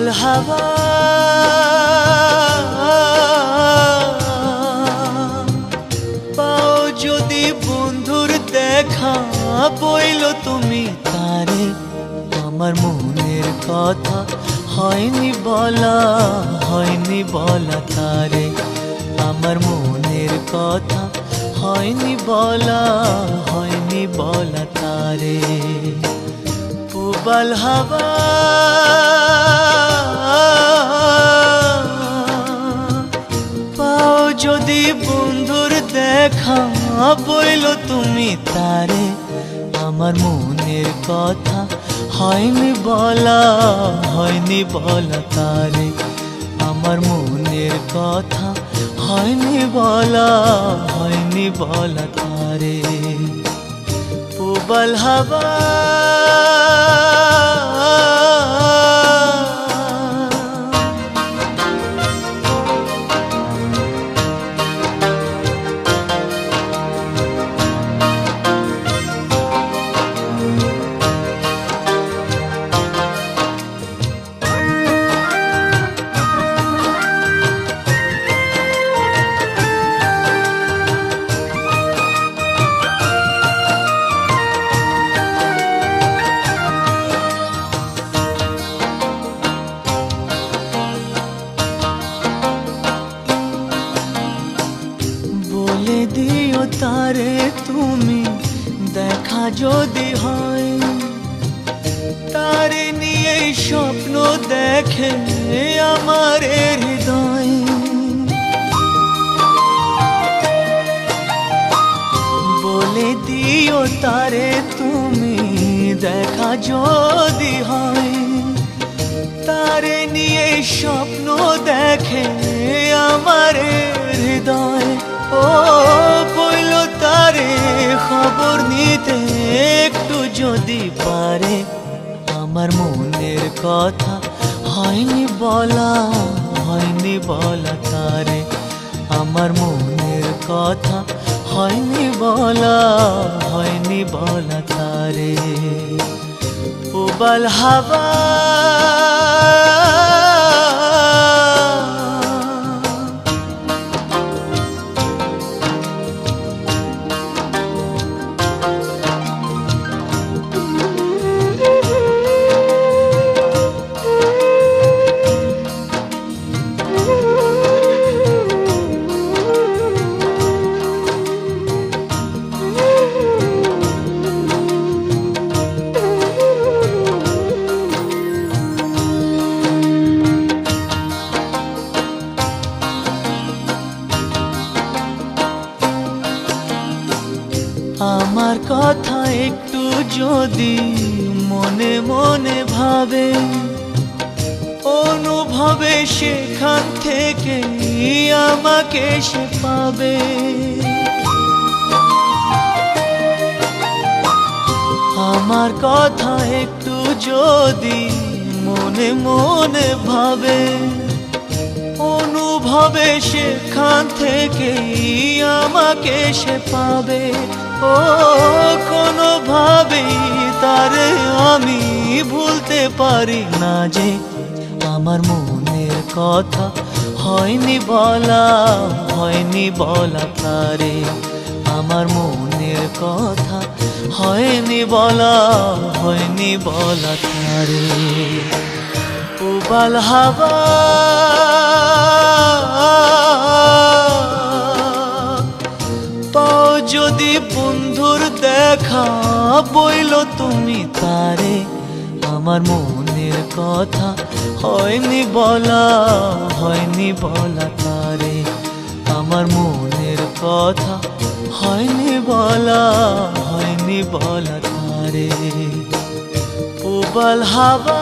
পুবাল হাওয়া পাও যদি বন্ধুর দেখা বইল তুমি তারে আমার মনের কথা হয়নি বলা তারে আমার মনের কথা হয়নি বলা তারে পুবাল হাওয়া পাও যদি বন্ধুর দেখা বইল তুমি তারে আমার মনের কথা হয়নি বলা তারে আমার মনের কথা হয়নি বলা তারে পুবাল হাওয়া বলে দিও তারে তুমি দেখা যদি হয় তারে নিয়ে স্বপ্ন দেখে আমার হৃদয় বলে দিও তারে তুমি দেখা যদি হয় তারে নিয়ে স্বপ্ন দেখে আমার হৃদয় ও বইল তারে খবর নিতে একটু যদি পারে আমার মনের কথা হয়নি বলা তারে আমার মনের কথা হয়নি বলা তারে পুবাল হাওয়া আমার কথা একটু যদি মনে মনে ভাবে অনুভবে সেখান থেকে আমাকে সে পাবে আমার কথা একটু যদি মনে মনে ভাবে অনুভবে সেখান থেকে আমাকে সে পাবে ও কোনোভাবেই তারে আমি ভুলতে পারি না যে আমার মনের কথা হয়নি বলা তারে আমার মনের কথা হয়নি বলা তারে পুবাল হাওয়া পাও যদি বন্ধুর দেখা বইল তুমি তারে আমার মনের কথা হয়নি বলা তারে আমার মনের কথা হয়নি বলা তারে পুবাল হাওয়া